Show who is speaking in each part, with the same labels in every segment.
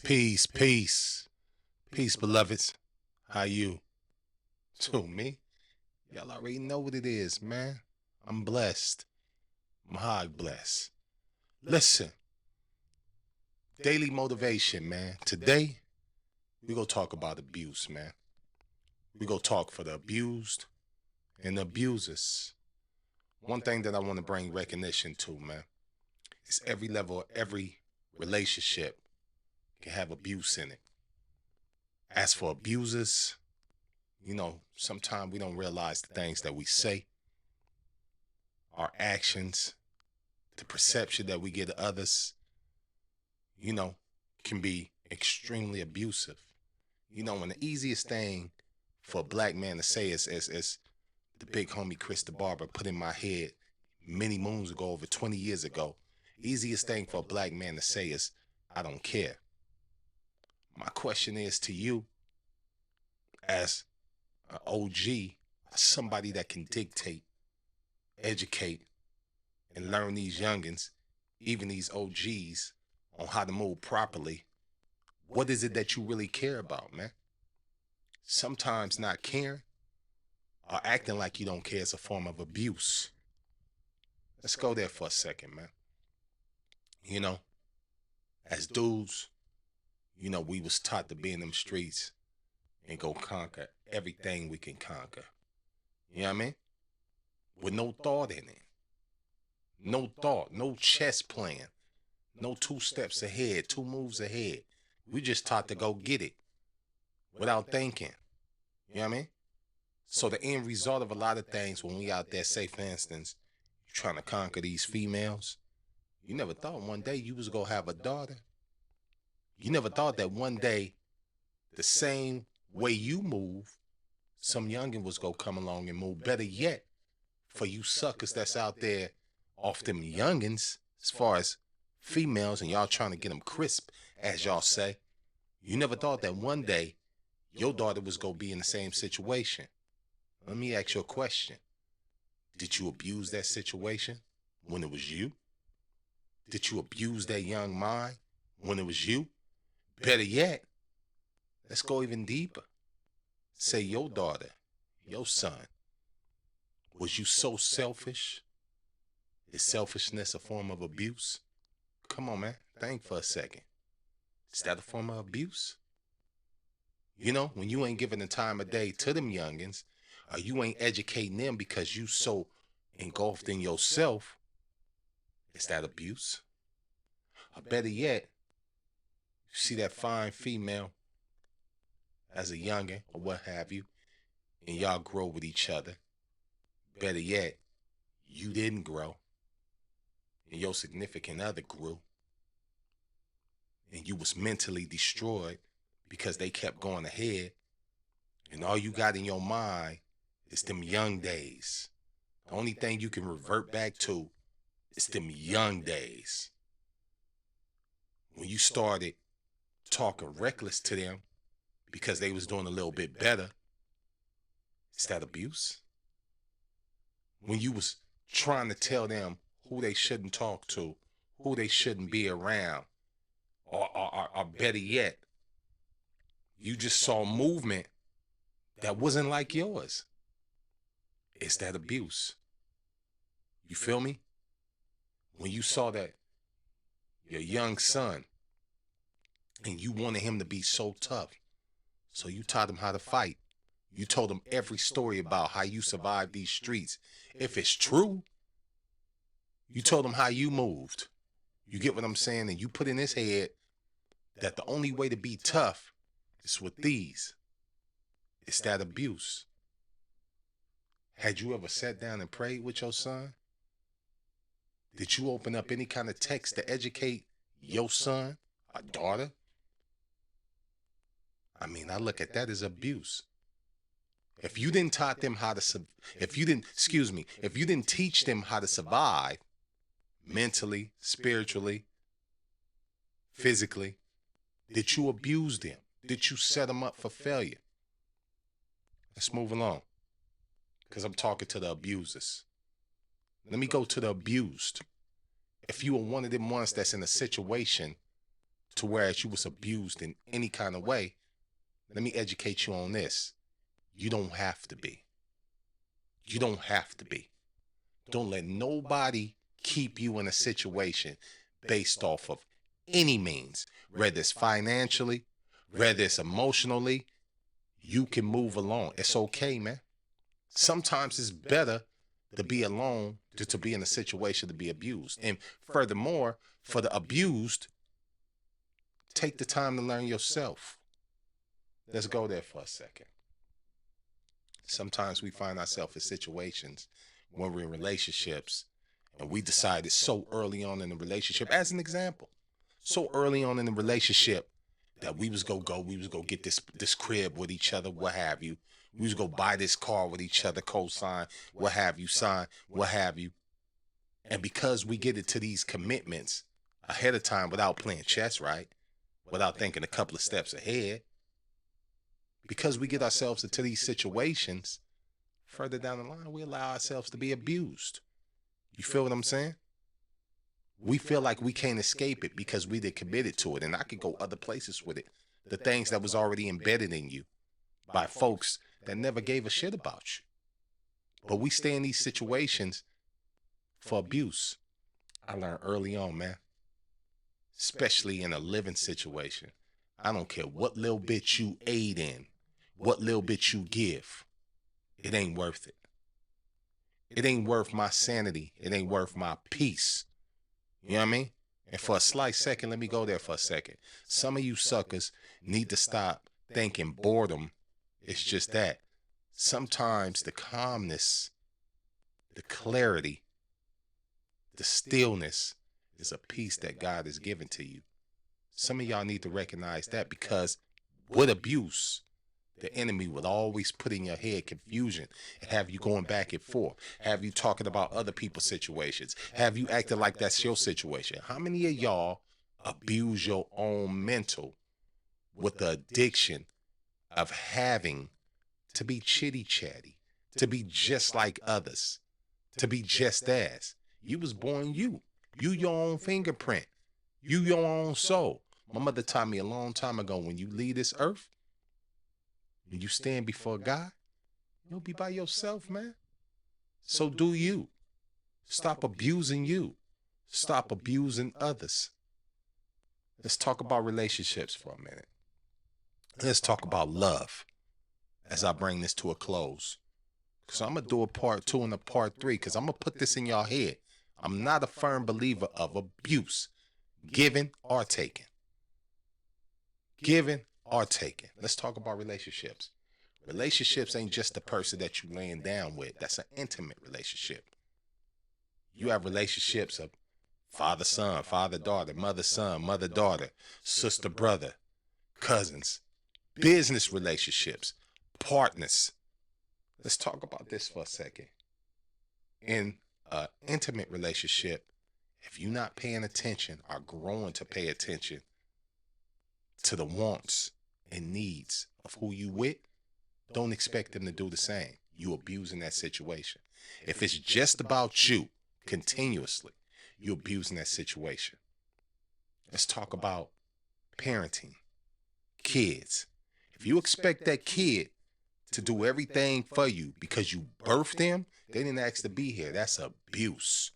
Speaker 1: Peace, beloveds. How you? To me? Y'all already know what it is, man. I'm blessed. Mahog blessed. Listen, daily motivation, man. Today, we gonna talk about abuse, man. We gonna talk for the abused and the abusers. One thing that I want to bring recognition to, man, is every level, every relationship can have abuse in it. As for abusers, sometimes we don't realize the things that we say, our actions, the perception that we give to others, can be extremely abusive. And the easiest thing for a black man to say is the big homie Chris the Barber put in my head many moons ago, over 20 years ago. Easiest thing for a black man to say is, I don't care. My question is to you, as an OG, somebody that can dictate, educate, and learn these youngins, even these OGs, on how to move properly. What is it that you really care about, man? Sometimes not caring or acting like you don't care is a form of abuse. Let's go there for a second, man. As dudes, we was taught to be in them streets and go conquer everything we can conquer. You know what I mean? With no thought in it. No thought, no chess plan, no 2 steps ahead, 2 moves ahead. We just taught to go get it without thinking. You know what I mean? So the end result of a lot of things when we out there, say for instance, you're trying to conquer these females, you never thought one day you was going to have a daughter. You never thought that one day the same way you move, some youngin was going to come along and move. Better yet, for you suckers that's out there off them youngins, as far as females, and y'all trying to get them crisp, as y'all say, you never thought that one day your daughter was going to be in the same situation. Let me ask you a question. Did you abuse that situation when it was you? Did you abuse that young mind when it was you? Better yet, let's go even deeper. Say your daughter, your son, was you so selfish? Is selfishness a form of abuse? Come on, man. Think for a second. Is that a form of abuse? When you ain't giving the time of day to them youngins, or you ain't educating them because you so engulfed in yourself, is that abuse? Or better yet, you see that fine female as a youngin or what have you, and y'all grow with each other. Better yet, you didn't grow, and your significant other grew, and you was mentally destroyed because they kept going ahead, and all you got in your mind is them young days. The only thing you can revert back to is them young days. When you started talking reckless to them because they was doing a little bit better, is that abuse? When you was trying to tell them who they shouldn't talk to, who they shouldn't be around, or better yet, you just saw movement that wasn't like yours, is that abuse? You feel me? When you saw that your young son and you wanted him to be so tough, so you taught him how to fight. You told him every story about how you survived these streets. If it's true, you told him how you moved. You get what I'm saying? And you put in his head that the only way to be tough is with these. It's that abuse. Had you ever sat down and prayed with your son? Did you open up any kind of text to educate your son or daughter? I mean, I look at that as abuse. If you didn't taught them how to, if you didn't teach them how to survive mentally, spiritually, physically, did you abuse them? Did you set them up for failure? Let's move along, because I'm talking to the abusers. Let me go to the abused. If you are one of them ones that's in a situation to whereas you was abused in any kind of way, let me educate you on this. You don't have to be. You don't have to be. Don't let nobody keep you in a situation based off of any means, whether it's financially, whether it's emotionally. You can move along. It's okay, man. Sometimes it's better to be alone than to be in a situation to be abused. And furthermore, for the abused, take the time to learn yourself. Let's go there for a second. Sometimes we find ourselves in situations when we're in relationships and we decided so early on in the relationship, as an example, so early on in the relationship that we was go get this crib with each other, what have you. We was go buy this car with each other, co-sign, what have you, sign, what have you. And because we get into these commitments ahead of time without playing chess, right? Without thinking a couple of steps ahead, because we get ourselves into these situations, further down the line, we allow ourselves to be abused. You feel what I'm saying? We feel like we can't escape it because we did committed to it. And I could go other places with it. The things that was already embedded in you by folks that never gave a shit about you. But we stay in these situations for abuse. I learned early on, man. Especially in a living situation. I don't care what little bit you aid in, what little bit you give. It ain't worth it. It ain't worth my sanity. It ain't worth my peace. You know what I mean? And for a slight second, let me go there for a second. Some of you suckers need to stop thinking boredom is just that. Sometimes the calmness, the clarity, the stillness is a peace that God has given to you. Some of y'all need to recognize that, because with abuse, the enemy will always put in your head confusion and have you going back and forth, have you talking about other people's situations, have you acting like that's your situation. How many of y'all abuse your own mental with the addiction of having to be chitty chatty, to be just like others, to be just as? You was born you your own fingerprint, you your own soul. My mother taught me a long time ago, when you leave this earth, when you stand before God, you'll be by yourself, man. So do you. Stop abusing you. Stop abusing others. Let's talk about relationships for a minute. Let's talk about love as I bring this to a close. So I'm going to do a part 2 and a part 3, because I'm going to put this in y'all head. I'm not a firm believer of abuse, given or taken. Given or taken. Let's talk about relationships. Relationships ain't just the person that you laying down with. That's an intimate relationship. You have relationships of father-son, father-daughter, mother-son, mother-daughter, sister-brother, cousins, business relationships, partners. Let's talk about this for a second. In an intimate relationship, if you're not paying attention or growing to pay attention to the wants and needs of who you with, don't expect them to do the same. You abusing that situation. If it's just about you continuously, you abusing that situation. Let's talk about parenting, kids. If you expect that kid to do everything for you because you birthed them, they didn't ask to be here. That's abuse.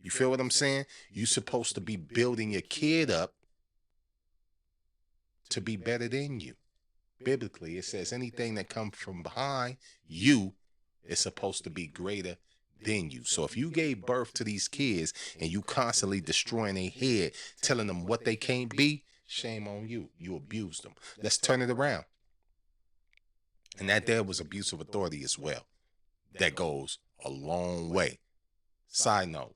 Speaker 1: You feel what I'm saying? You're supposed to be building your kid up to be better than you. Biblically, it says anything that comes from behind you is supposed to be greater than you. So if you gave birth to these kids and you constantly destroying their head, telling them what they can't be, shame on you. You abused them. Let's turn it around. And that there was abuse of authority as well. That goes a long way. Side note,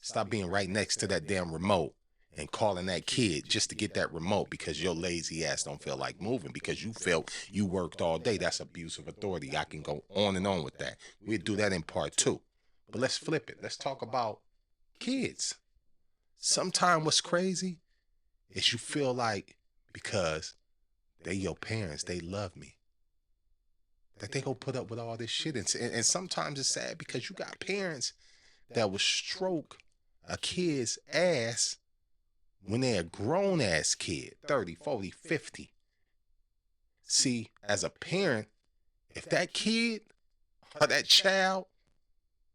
Speaker 1: stop being right next to that damn remote and calling that kid just to get that remote because your lazy ass don't feel like moving because you felt you worked all day. That's abuse of authority. I can go on and on with that. We'll do that in part 2. But let's flip it. Let's talk about kids. Sometimes what's crazy is you feel like because they your parents, they love me, that they gonna put up with all this shit. And sometimes it's sad because you got parents that will stroke a kid's ass when they're a grown-ass kid, 30, 40, 50. See, as a parent, if that kid or that child,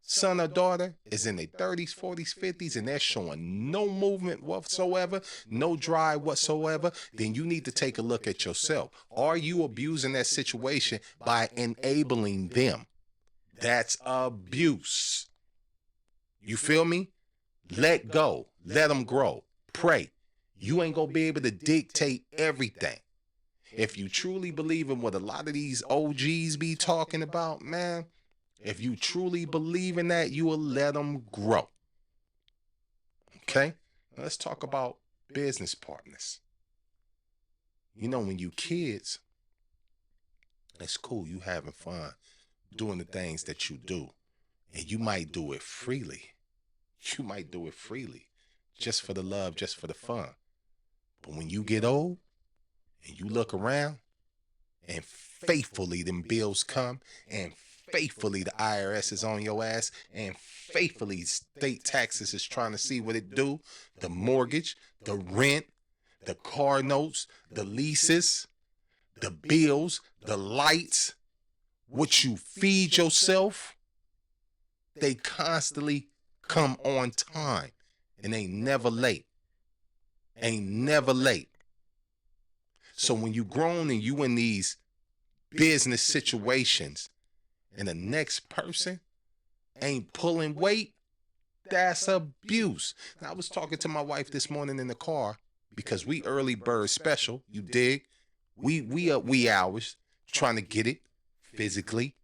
Speaker 1: son or daughter, is in their 30s, 40s, 50s, and they're showing no movement whatsoever, no drive whatsoever, then you need to take a look at yourself. Are you abusing that situation by enabling them? That's abuse. You feel me? Let go. Let them grow. Pray. You ain't gonna be able to dictate everything. If you truly believe in what a lot of these OGs be talking about, man, if you truly believe in that, you will let them grow. Okay? Let's talk about business partners. You know, when you kids, it's cool. You having fun doing the things that you do. And you might do it freely. You might do it freely. Just for the love, just for the fun. But when you get old and you look around and faithfully them bills come and faithfully the IRS is on your ass and faithfully state taxes is trying to see what it do, the mortgage, the rent, the car notes, the leases, the bills, the lights, what you feed yourself, they constantly come on time and ain't never late. Ain't never late. So when you grown and you in these business situations and the next person ain't pulling weight, that's abuse. Now, I was talking to my wife this morning in the car because we early bird special, you dig? We up wee hours trying to get it physically,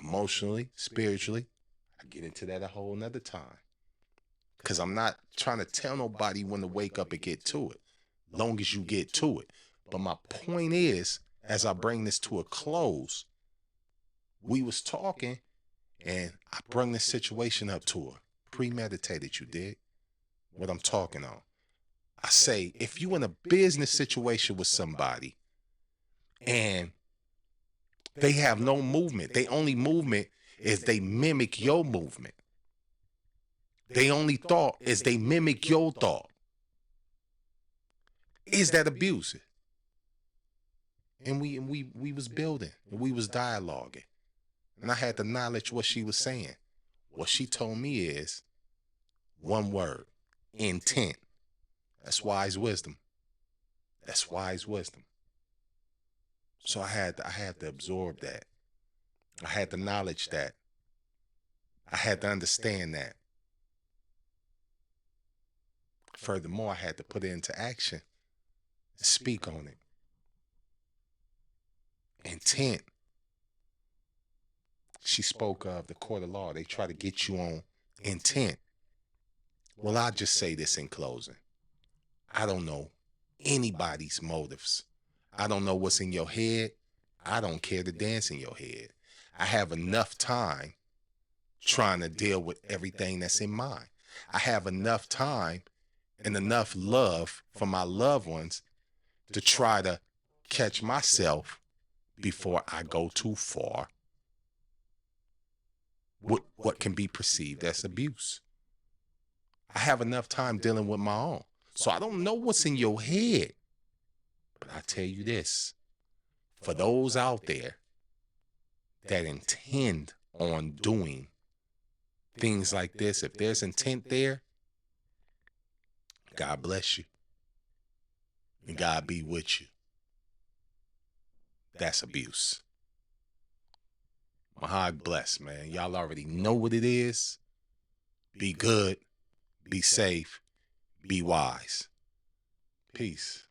Speaker 1: emotionally, spiritually. I get into that a whole nother time. Because I'm not trying to tell nobody when to wake up and get to it. Long as you get to it. But my point is, as I bring this to a close, we was talking and I bring this situation up to her. Premeditated, you dig? What I'm talking on. I say, if you in a business situation with somebody and they have no movement, they only movement is they mimic your movement. They only thought is they mimic your thought. Is that abuse? And we was building and we was dialoguing. And I had to acknowledge what she was saying. What she told me is one word: intent. That's wise wisdom. That's wise wisdom. So I had to absorb that. I had to acknowledge that. I had to understand that. Furthermore, I had to put it into action and speak on it. Intent. She spoke of the court of law. They try to get you on intent. Well, I'll just say this in closing. I don't know anybody's motives. I don't know what's in your head. I don't care to dance in your head. I have enough time trying to deal with everything that's in mine. I have enough time and enough love for my loved ones to try to catch myself before I go too far with what can be perceived as abuse. I have enough time dealing with my own. So I don't know what's in your head. But I tell you this, for those out there that intend on doing things like this, if there's intent there, God bless you. And God be with you. That's abuse. Mahog bless, man. Y'all already know what it is. Be good. Be safe. Be wise. Peace.